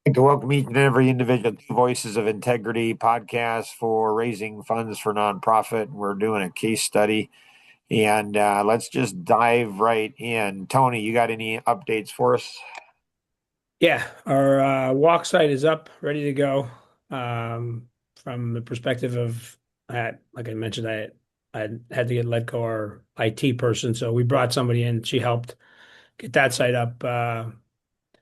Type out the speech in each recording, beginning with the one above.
Like to welcome each and every individual to Voices of Integrity podcast for raising funds for nonprofit. We're doing a case study, and let's just dive right in. Tony, you got any updates for us? Yeah, our walk site is up, ready to go. From the perspective of, like I mentioned, I had to get let go our IT person, so we brought somebody in. She helped get that site up.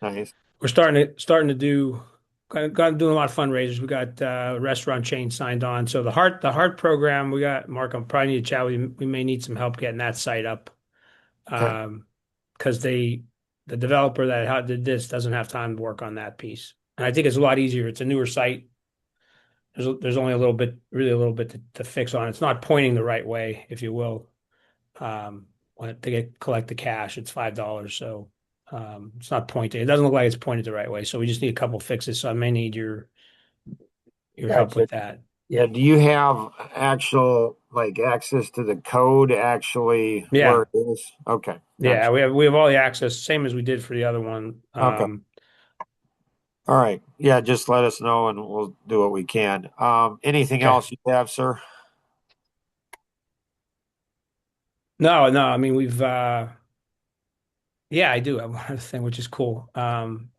Nice. We're starting to do got doing a lot of fundraisers. We got a restaurant chain signed on. So the heart program we got. Mark, I'm probably need to chat. We may need some help getting that site up. Okay. Because the developer that did this doesn't have time to work on that piece. And I think it's a lot easier. It's a newer site. There's only a little bit, really a little bit to fix on it. It's not pointing the right way, if you will. Collect the cash, it's $5. So it's not pointing. It doesn't look like it's pointed the right way. So we just need a couple fixes. So I may need your help Gotcha. with that. Yeah. Do you have actual like access to the code actually where Yeah. it is? Okay. Yeah, Gotcha. we have all the access, same as we did for the other one. Okay. All right. Yeah. Just let us know and we'll do what we can. Anything Okay. else you have, sir? No, no, I mean we've yeah, I do have one other thing, which is cool. Um,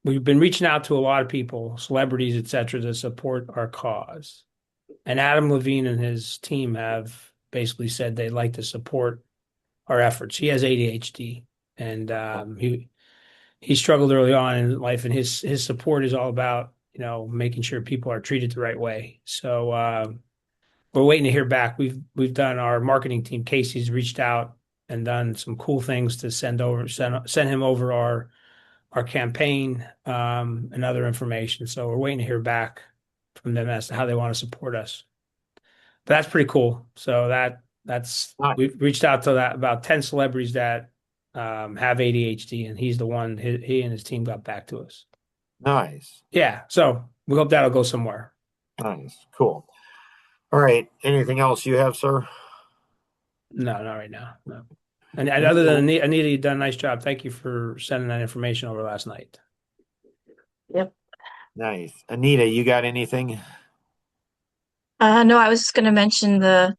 we've been reaching out to a lot of people, celebrities, et cetera, to support our cause. And Adam Levine and his team have basically said they'd like to support our efforts. He has ADHD, and he struggled early on in life, and his support is all about making sure people are treated the right way. So we're waiting to hear back. We've done our marketing team. Casey's reached out and done some cool things to send him over our campaign and other information. So we're waiting to hear back from them as to how they want to support us. But that's pretty cool. So that's Nice. we've reached out to that about 10 celebrities that have ADHD, and he's the one he and his team got back to us. Nice. Yeah, so we hope that'll go somewhere. Nice. Cool. All right. Anything else you have, sir? No, not right now. No. And other than Anita, you've done a nice job. Thank you for sending that information over last night. Yep. Nice. Anita, you got anything? No, I was just going to mention the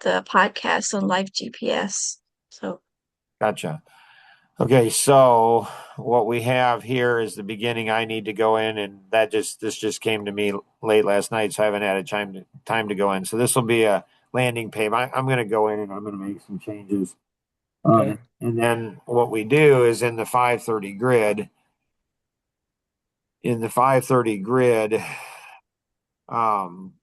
podcast on Live GPS. So, Gotcha. Okay, so what we have here is the beginning. I need to go in, and this just came to me late last night, so I haven't had a time to go in. So this will be a landing page. I'm going to go in and I'm going to make some changes. Okay. And then what we do is in the 530 grid. In the 530 grid, um,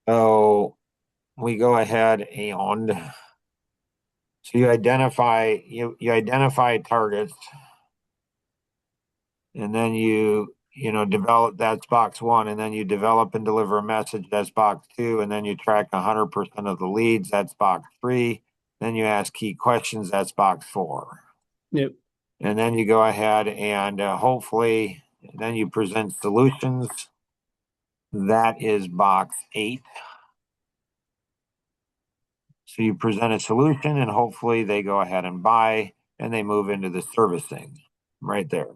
so we go ahead and so you identify targets, and then you develop, that's box one, and then you develop and deliver a message, that's box two, and then you track 100% of the leads, that's box three. Then you ask key questions, that's box four. Yep. And then you go ahead and hopefully then you present solutions, that is box eight. So you present a solution and hopefully they go ahead and buy and they move into the servicing right there.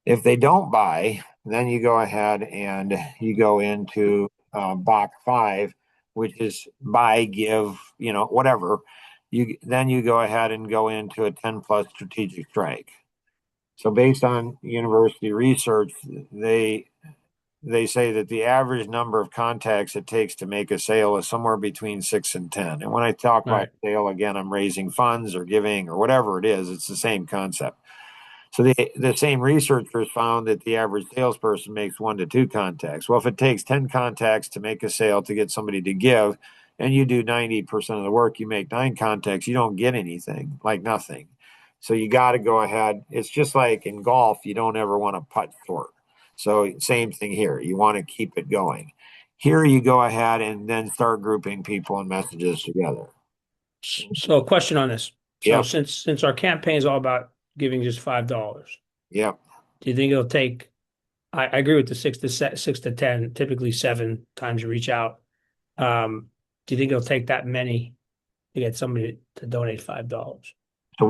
If they don't buy, then you go ahead and you go into box five, which is buy, give, whatever. You go ahead and go into a 10 plus strategic strike. So based on university research, they say that the average number of contacts it takes to make a sale is somewhere between 6 and 10. And when I talk All about right. sale, again, I'm raising funds or giving or whatever it is, it's the same concept. So the same researchers found that the average salesperson makes 1 to 2 contacts. Well, if it takes 10 contacts to make a sale to get somebody to give, and you do 90% of the work, you make 9 contacts, you don't get anything, like nothing. So you got to go ahead. It's just like in golf, you don't ever want to putt short. So same thing here. You want to keep it going. Here you go ahead and then start grouping people and messages together. So a question on this. So Yep. since our campaign is all about giving just $5, Yep. do you think it'll take? I agree with the 6 to 10, typically 7 times you reach out. Do you think it'll take that many to get somebody to donate $5? So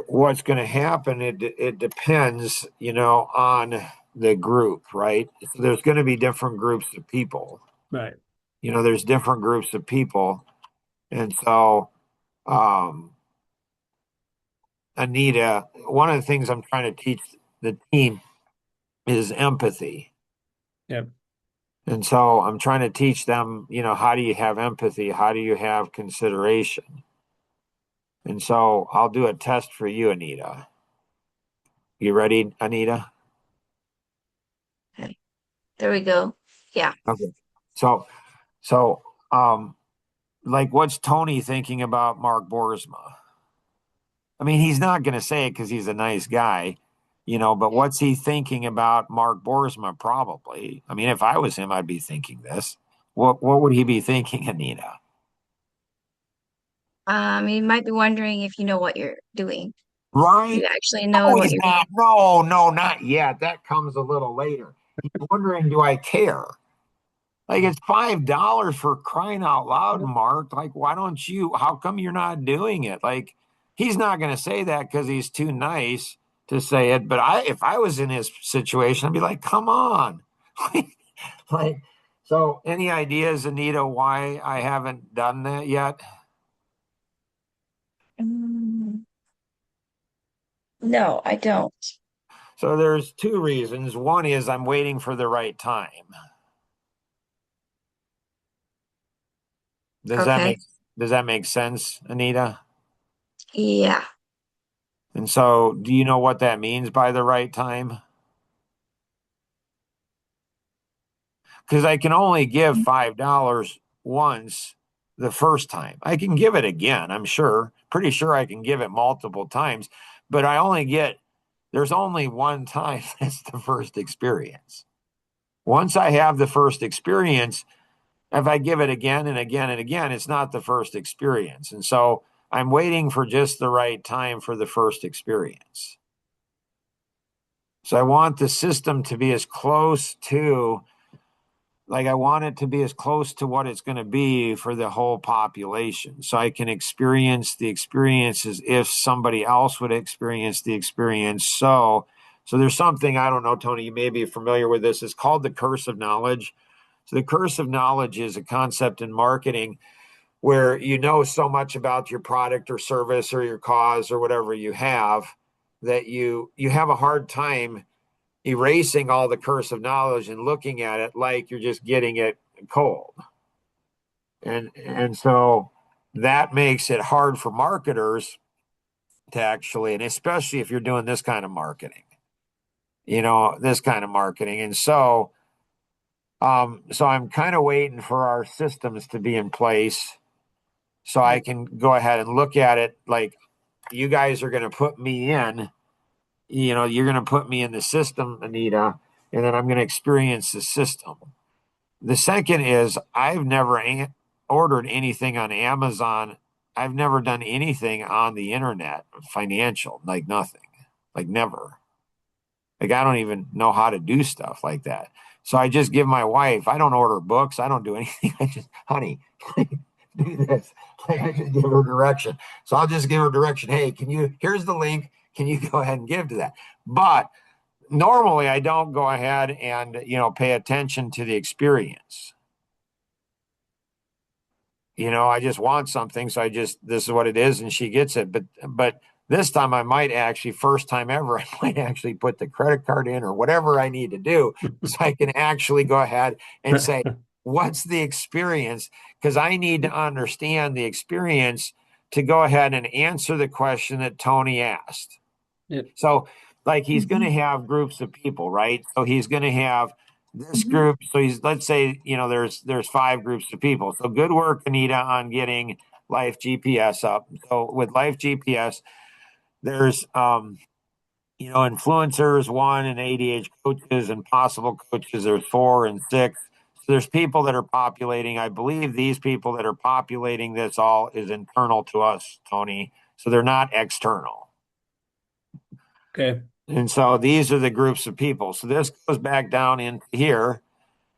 what's going to happen? It depends, on the group, right? So there's going to be different groups of people. Right. There's different groups of people, and so um, Anita, one of the things I'm trying to teach the team is empathy. Yep. And so I'm trying to teach them, how do you have empathy? How do you have consideration? And so I'll do a test for you, Anita. You ready, Anita? Okay. There we go. Yeah. Okay. So, so, um, like, what's Tony thinking about Mark Boersma? I mean, he's not going to say it because he's a nice guy, but what's he thinking about Mark Boersma? Probably. I mean, if I was him, I'd be thinking this. What would he be thinking, Anita? You might be wondering if you know what you're doing. Right? You actually No, know what he's you're doing. not. No, no, not yet. That comes a little later. He's wondering, do I care? Like, it's $5 for crying out loud, Mark. Like, why don't you? How come you're not doing it? Like, he's not going to say that because he's too nice to say it. But if I was in his situation, I'd be like, come on. like, so any ideas, Anita, why I haven't done that yet? Mm, no, I don't. So there's two reasons. One is I'm waiting for the right time. Does that Okay. make does that make sense, Anita? Yeah. And so, do you know what that means by the right time? Because I can only give $5 once the first time. I can give it again, I'm sure. Pretty sure I can give it multiple times, but there's only one time that's the first experience. Once I have the first experience, if I give it again and again and again, it's not the first experience. And so I'm waiting for just the right time for the first experience. So I want the system to be as close to, like, I want it to be as close to what it's going to be for the whole population. So I can experience the experience as if somebody else would experience the experience. So there's something, I don't know, Tony, you may be familiar with this. It's called the curse of knowledge. So the curse of knowledge is a concept in marketing where you know so much about your product or service or your cause or whatever you have that you have a hard time erasing all the curse of knowledge and looking at it like you're just getting it cold. And so that makes it hard for marketers to actually, and especially if you're doing this kind of marketing, this kind of marketing. And so I'm kind of waiting for our systems to be in place so I can go ahead and look at it like you guys are going to put me in, you're going to put me in the system, Anita, and then I'm going to experience the system. The second is I've never ordered anything on Amazon. I've never done anything on the internet financial, like nothing, like never. Like I don't even know how to do stuff like that. So I just give my wife, I don't order books. I don't do anything. I just, honey, do this. Like I just give her direction. So I'll just give her direction. Hey, here's the link. Can you go ahead and give to that? But normally I don't go ahead and, pay attention to the experience. I just want something. So this is what it is. And she gets it. But this time I might actually, first time ever, I might actually put the credit card in or whatever I need to do so I can actually go ahead and say, what's the experience? Because I need to understand the experience to go ahead and answer the question that Tony asked. Yep. So, like, he's going to Mhm. have groups of people, right? So he's going to have this Mhm. group. So let's say, there's five groups of people. So good work, Anita, on getting Life GPS up. So with Life GPS, there's influencers one and ADH coaches and possible coaches. There's four and six. So there's people that are populating. I believe these people that are populating this all is internal to us, Tony. So they're not external. Okay. And so these are the groups of people. So this goes back down into here,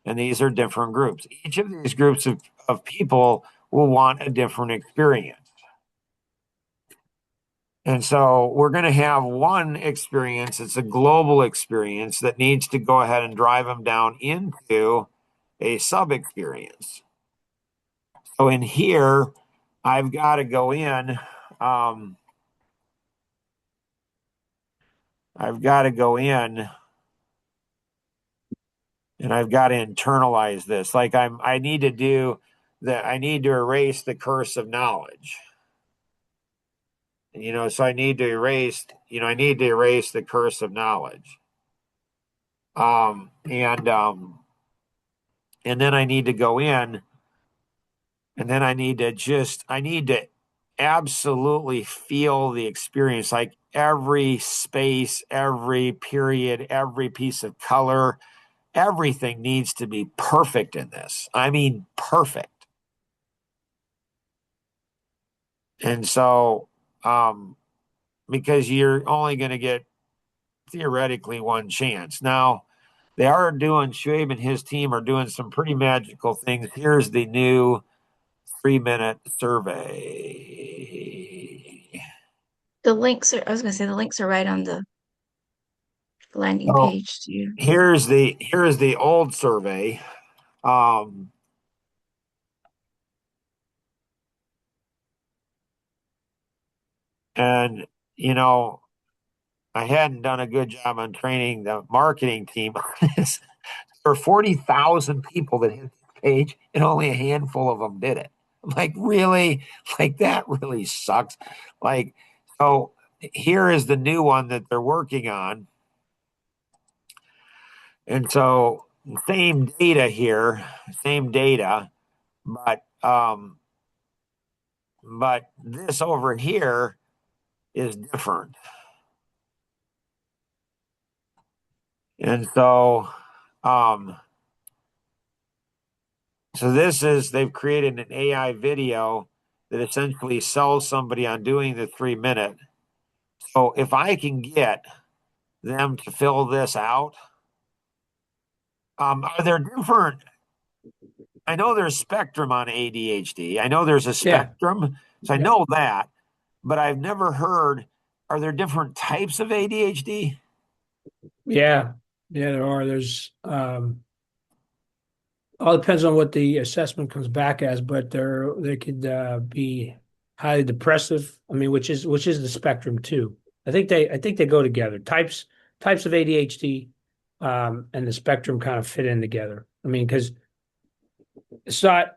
and these are different groups. Each of these groups of people will want a different experience. And so we're going to have one experience. It's a global experience that needs to go ahead and drive them down into a sub experience. So in here, I've got to go in. Um, I've got to go in and I've got to internalize this. Like I need to do that. I need to erase the curse of knowledge. So I need to erase, I need to erase the curse of knowledge. And then I need to go in and then I need to absolutely feel the experience, like every space, every period, every piece of color, everything needs to be perfect in this. I mean, perfect. And so, because you're only going to get theoretically one chance. Now, they are doing, Schwab and his team are doing some pretty magical things. Here's the new 3-minute survey. I was gonna say the links are right on the landing So page too. here's the old survey. Um, and you know, I hadn't done a good job on training the marketing team on this. There are 40,000 people that hit the page, and only a handful of them did it. I'm like, really? Like, that really sucks. Like, so here is the new one that they're working on. And so, same data here, same data, but this over here is different. And um, so they've created an AI video that essentially sells somebody on doing the 3-minute. So if I can get them to fill this out, are there different? I know there's spectrum on ADHD. I know there's a Yeah. spectrum, so I Yeah. know that, but I've never heard. Are there different types of ADHD? Yeah. Yeah, there are. There's all depends on what the assessment comes back as, but they could be highly depressive. I mean, which is the spectrum too. I think they go together. Types of ADHD and the spectrum kind of fit in together. I mean, because it's not.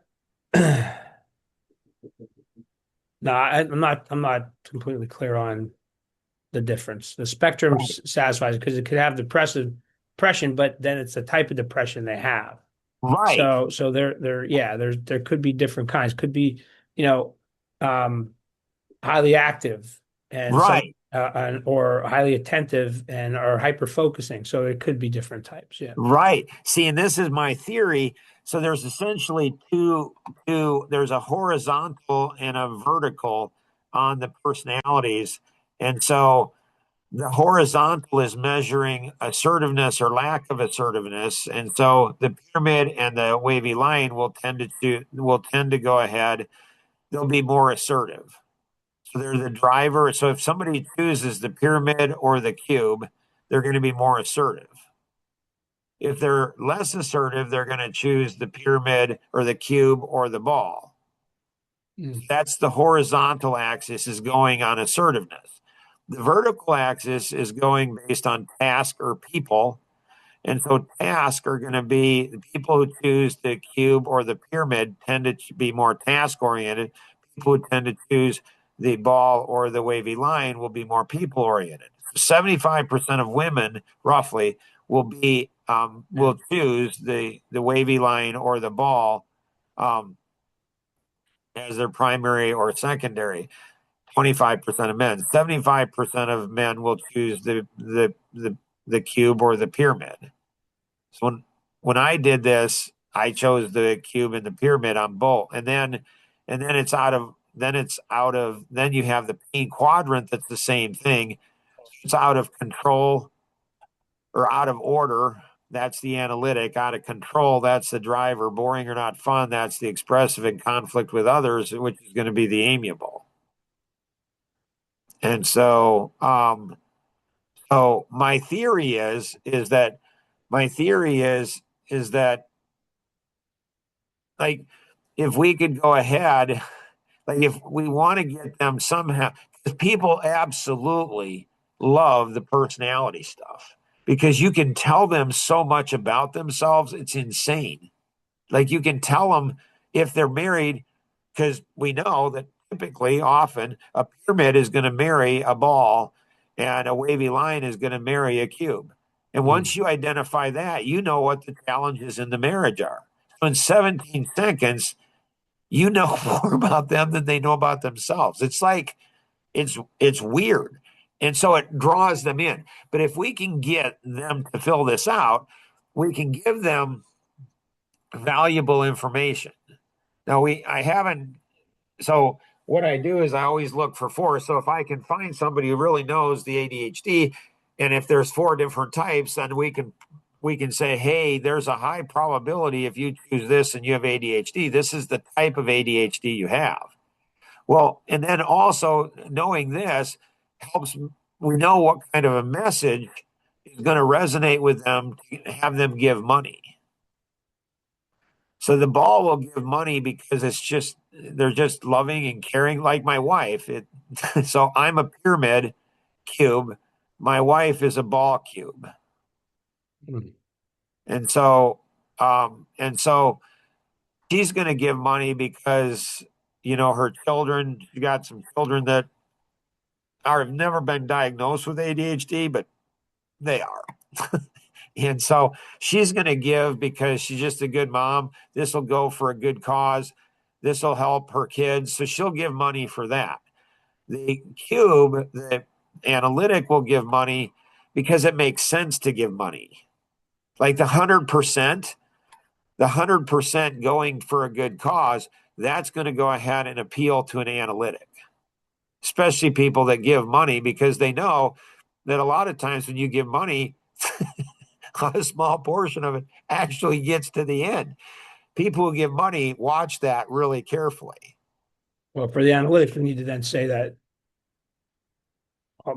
No, I'm not completely clear on the difference. The spectrum Right. satisfies because it could have depression, but then it's the type of depression they have. Right. So yeah, there could be different kinds. Could be, you know, um, highly active and some Right. or highly attentive and or hyper focusing. So it could be different types. Yeah. Right. See, and this is my theory. So there's essentially there's a horizontal and a vertical on the personalities. And so the horizontal is measuring assertiveness or lack of assertiveness. And so the pyramid and the wavy line will tend to go ahead. They'll be more assertive. So they're the driver. So if somebody chooses the pyramid or the cube, they're going to be more assertive. If they're less assertive, they're going to choose the pyramid or the cube or the ball. Mm. That's the horizontal axis is going on assertiveness. The vertical axis is going based on task or people. And so tasks are going to be the people who choose the cube or the pyramid tend to be more task oriented. People who tend to choose the ball or the wavy line will be more people oriented. 75% of women, roughly, will choose the wavy line or the ball um, as their primary or secondary. 25% of men. 75% of men will choose the cube or the pyramid. So when I did this, I chose the cube and the pyramid on both, and then then you have the pink quadrant that's the same thing. It's out of control or out of order. That's the analytic. Out of control, that's the driver. Boring or not fun, that's the expressive. In conflict with others, which is going to be the amiable. And so my theory is that like if we could go ahead, like if we want to get them somehow, because people absolutely love the personality stuff because you can tell them so much about themselves. It's insane. Like you can tell them if they're married, because we know that typically, often, a pyramid is going to marry a ball and a wavy line is going to marry a cube. And once you identify that, you know what the challenges in the marriage are. So in 17 seconds, you know more about them than they know about themselves. It's like it's weird. And so it draws them in. But if we can get them to fill this out, we can give them valuable information. Now I haven't. So what I do is I always look for four. So if I can find somebody who really knows the ADHD, and if there's four different types, then we can say, hey, there's a high probability if you choose this and you have ADHD, this is the type of ADHD you have. Well, and then also knowing this helps. We know what kind of a message is going to resonate with them to have them give money. So the ball will give money because they're just loving and caring, like my wife. So I'm a pyramid cube. My wife is a ball cube. Mm. And so she's going to give money because her children. She got some children that have never been diagnosed with ADHD, but they are. And so she's going to give because she's just a good mom. This will go for a good cause. This will help her kids. So she'll give money for that. The cube, the analytic, will give money because it makes sense to give money. Like the 100% going for a good cause, that's going to go ahead and appeal to an analytic, especially people that give money because they know that a lot of times when you give money, a small portion of it actually gets to the end. People who give money watch that really carefully. Well, for the analytics, we need to then say that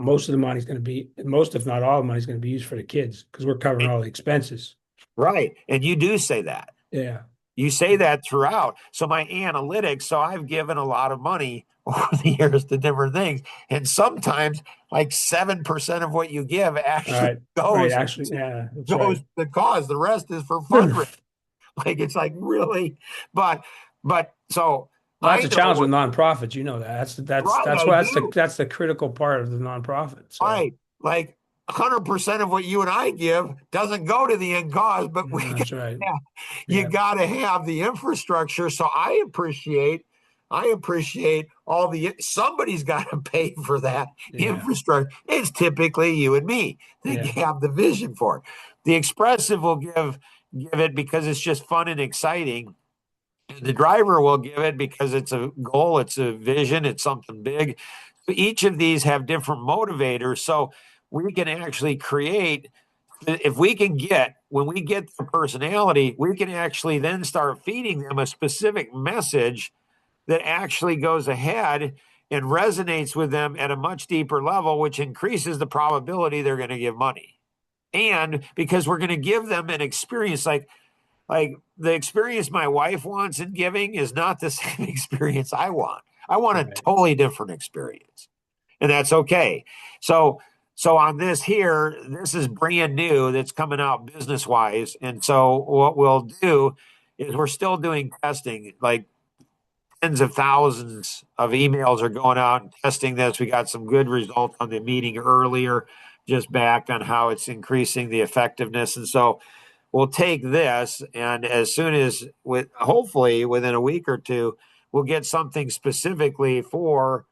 most of the money is going to be, most, if not all, the money is going to be used for the kids because we're covering all the expenses. Right. And you do say that. Yeah. You say that throughout. So my analytics, so I've given a lot of money over the years to different things. And sometimes like 7% of what you give All actually right. Right. goes Actually, yeah, that's goes right. to the cause. The rest is for fundraising. Like it's like really, but so Well, that's I a know challenge what with nonprofits. You know that. right That's I why do. that's the critical part of the nonprofit. So Right. Like 100% of what you and I give doesn't go to the end cause, but that's right. yeah, you Yeah. got to have the infrastructure. So I appreciate all somebody's got to pay for that Yeah. infrastructure. It's typically you and me that Yeah. have the vision for it. The expressive will give it because it's just fun and exciting. The driver will give it because it's a goal, it's a vision, it's something big. So each of these have different motivators. So we can actually create, if we can when we get their personality, we can actually then start feeding them a specific message that actually goes ahead and resonates with them at a much deeper level, which increases the probability they're going to give money. And because we're going to give them an experience like the experience my wife wants in giving is not the same experience I want. I want a Right. totally different experience. And that's okay. So on this here, this is brand new that's coming out business wise. And so what we'll do is we're still doing testing, like tens of thousands of emails are going out and testing this. We got some good results on the meeting earlier, just back on how it's increasing the effectiveness. And so we'll take this, and as soon as hopefully within a week or two, we'll get something specifically for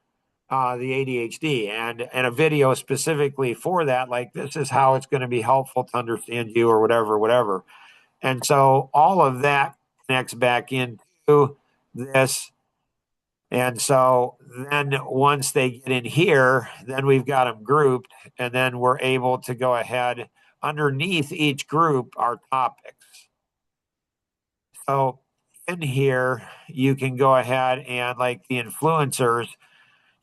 the ADHD and a video specifically for that. Like this is how it's going to be helpful to understand you or whatever. And so all of that connects back into this. And so then once they get in here, then we've got them grouped, and then we're able to go ahead underneath each group are topics. So in here, you can go ahead and like the influencers,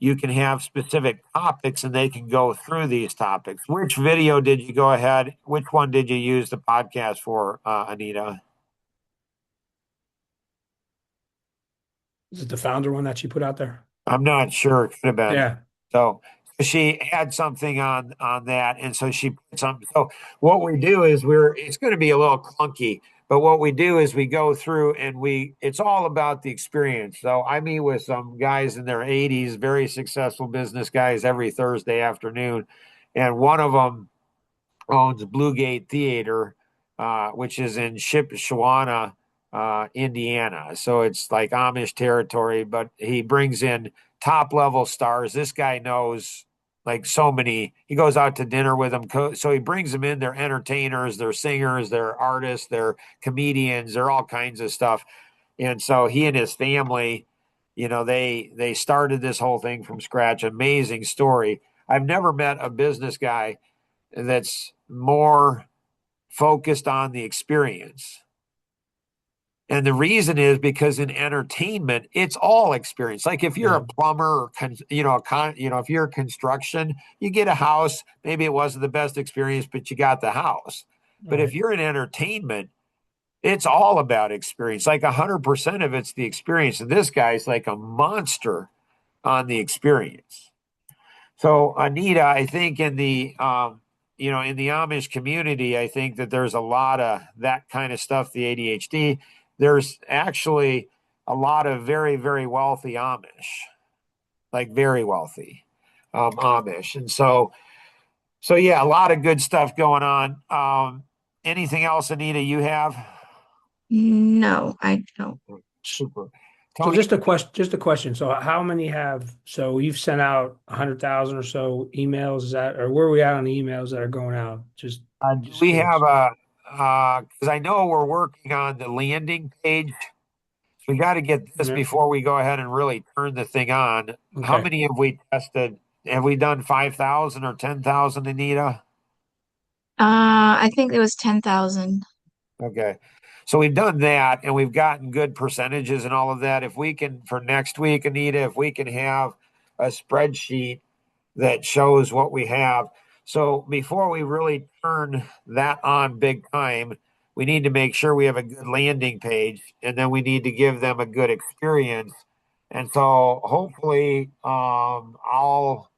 you can have specific topics and they can go through these topics. Which video did you go ahead? Which one did you use the podcast for, Anita? Is it the founder one that she put out there? I'm not sure. It could have been. Yeah. So she had something on that, and so she put something. So what we do is it's going to be a little clunky, but what we do is we go through and it's all about the experience. So I meet with some guys in their 80s, very successful business guys every Thursday afternoon, and one of them owns Blue Gate Theater, which is in Shipshewana, Indiana. So it's like Amish territory, but he brings in top level stars. This guy knows like so many. He goes out to dinner with them. So he brings them in. They're entertainers, they're singers, they're artists, they're comedians, they're all kinds of stuff. And so he and his family, they started this whole thing from scratch. Amazing story. I've never met a business guy that's more focused on the experience. And the reason is because in entertainment, it's all experience. Like if you're a plumber or if you're construction, you get a house, maybe it wasn't the best experience, but you got the house. But if you're in entertainment, it's all about experience. Like 100% of it's the experience. And this guy's like a monster on the experience. So Anita, I think in the in the Amish community, I think that there's a lot of that kind of stuff, the ADHD. There's actually a lot of very, very wealthy Amish, like very wealthy Amish. And so yeah, a lot of good stuff going on. Anything else, Anita, you have? No, I don't. Super. So Tony, just a question. So how many so you've sent out 100,000 or so emails, is that, or where are we at on the emails that are going out? do Just we have curious. because I know we're working on the landing page. We got to get this Yeah. before we go ahead and really turn the thing on. How Okay. many have we tested? Have we done 5,000 or 10,000, Anita? I think it was 10,000. Okay. So we've done that and we've gotten good percentages and all of that. If we can, for next week, Anita, if we can have a spreadsheet that shows what we have. So before we really turn that on big time, we need to make sure we have a good landing page and then we need to give them a good experience. And so hopefully, I'll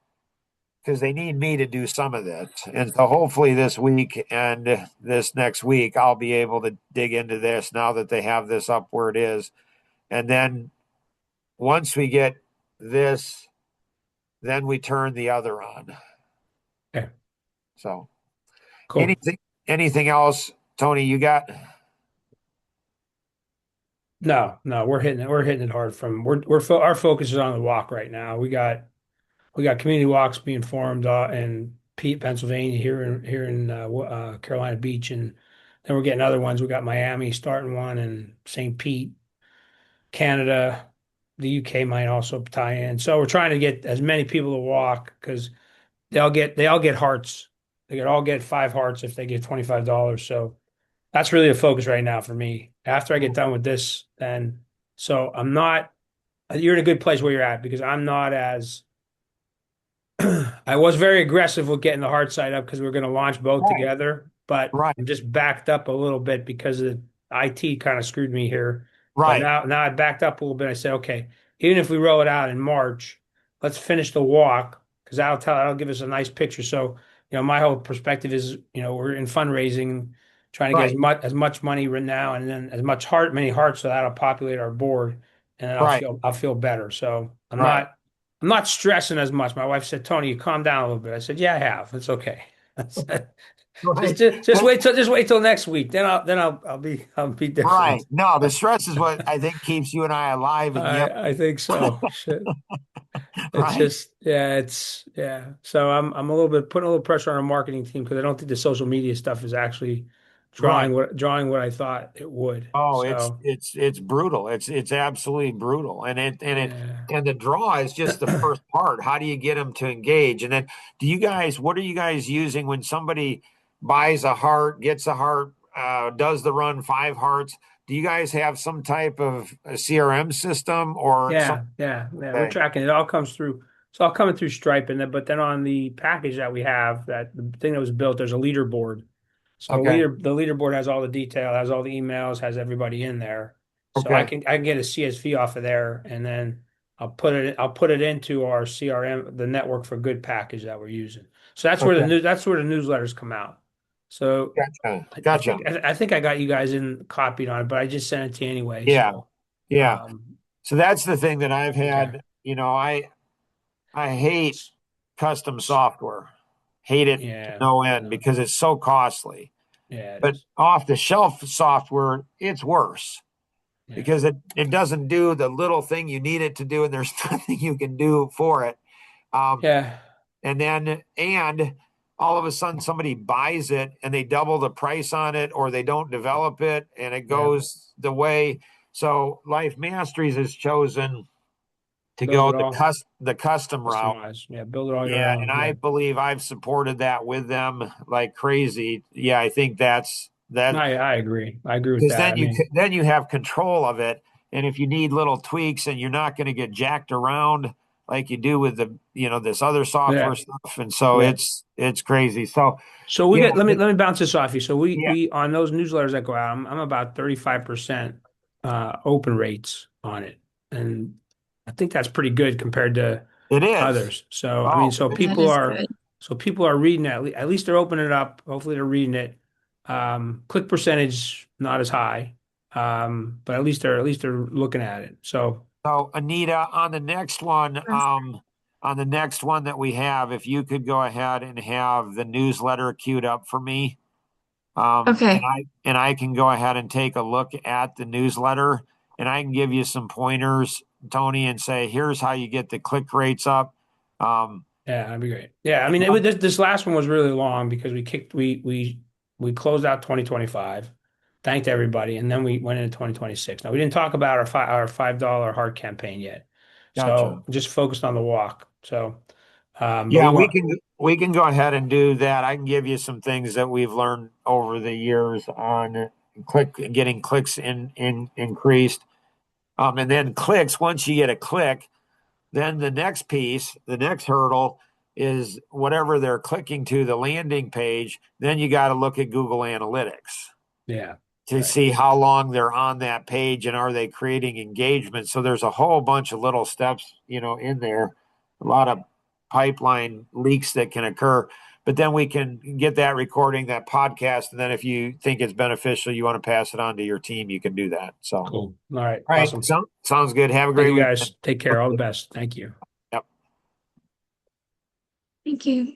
because they need me to do some of this. And so hopefully this week and this next week, I'll be able to dig into this now that they have this up where it is. And then once we get this, then we turn the other on. Okay. So Cool. anything else, Tony, you got? No, we're hitting it hard our focus is on the walk right now. We got community walks being formed in Pete, Pennsylvania, here in Carolina Beach, and then we're getting other ones. We got Miami starting one, and St. Pete, Canada, the UK might also tie in. So we're trying to get as many people to walk because they all get hearts. They could all get 5 hearts if they get $25. So that's really a focus right now for me. After I get done with this, then so I'm not. You're in a good place where you're at because I'm not as I was very aggressive with getting the hard side up because we are going to launch both Right, together, but right, I'm just backed up a little bit because the IT kind of screwed me here. But right, now I backed up a little bit. I said, okay, even if we roll it out in March, let's finish the walk because that'll give us a nice picture. So, my whole perspective is, we're in fundraising, trying to get right, as much money right now and then many hearts, so that'll populate our board, and then I'll right, feel better. So I'm right, not. I'm not stressing as much. My wife said, "Tony, you calm down a little bit." I said, "Yeah, I have. It's okay." I said, just, right. just just wait till next week. Then I'll be Right. different. No, the stress is what I think keeps you and I alive and yep, I think so. Shit. It's right, just yeah. So I'm a little bit putting a little pressure on our marketing team because I don't think the social media stuff is actually right. drawing what I thought it would. Oh, So it's brutal. It's absolutely brutal. yeah. And the draw is just the first part. How do you get them to engage? And then what are you guys using when somebody buys a heart, gets a heart, does the run 5 hearts? Do you guys have some type of a CRM system or something? Yeah. We're Okay. tracking. It all comes through. So I'll come in through Stripe, but then on the package that we have, that the thing that was built, there's a leaderboard. So Okay. the leaderboard has all the detail, has all the emails, has everybody in there. So Okay. I can get a CSV off of there, and then I'll put it into our CRM, the Network for Good package that we're using. So Okay. that's where the newsletters come out. So Gotcha. Gotcha. I think I got you guys in copied on it, but I just sent it to you anyway. Yeah. So Yeah. um, So that's the thing that I've okay. had, I hate custom software. Hate it to Yeah, no end because it's so costly. yeah, it But is. off the shelf software, it's worse Yeah, because it doesn't do the little thing you need it to do, and there's nothing you can do for it. Um, yeah, and all of a sudden somebody buys it and they double the price on it, or they don't develop it and it yeah. goes the way. So Life Masteries has chosen to Build go it all, the custom route. customize. Yeah, build it all your Yeah, own. and I Yeah, believe I've supported that with them like crazy. Yeah, I think that's no, that I agree. I agree with because that. I mean, then you have control of it, and if you need little tweaks, and you're not going to get jacked around like you do with the this other software yeah, stuff, and so yeah. it's crazy. So So we yeah, get let me bounce this off you. So yeah, we on those newsletters that go out, I'm about 35% open rates on it. And I think that's pretty good compared to it is. others. So I mean, Oh, That is good. so people are reading it. At least they're opening it up. Hopefully they're reading it. Click percentage not as high. But at least they're looking at it. So so Anita, on the next one that we have, if you could go ahead and have the newsletter queued up for me. And Okay. I can go ahead and take a look at the newsletter, and I can give you some pointers, Tony, and say, here's how you get the click rates up. Um, yeah, that'd be great. Yeah, I and mean, this last one was really long because we closed out 2025, thanked everybody, and then we went into 2026. Now we didn't talk about our $5 heart campaign yet, Gotcha. so just focused on the walk. So, but Yeah, we want we can go ahead and do that. I can give you some things that we've learned over the years on getting clicks increased. And then clicks, once you get a click, then the next piece, the next hurdle is whatever they're clicking to, the landing page. Then you got to look at Google Analytics yeah, to right, see how long they're on that page and are they creating engagement. So there's a whole bunch of little steps, in there, a lot of pipeline leaks that can occur. But then we can get that recording, that podcast, and then if you think it's beneficial, you want to pass it on to your team, you can do that. So, all cool. All right, right, awesome. sounds good. Have a Thank great you weekend. guys. Take care. All the best. Thank you. Yep. Thank you.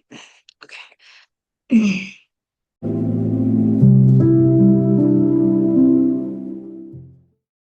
Okay.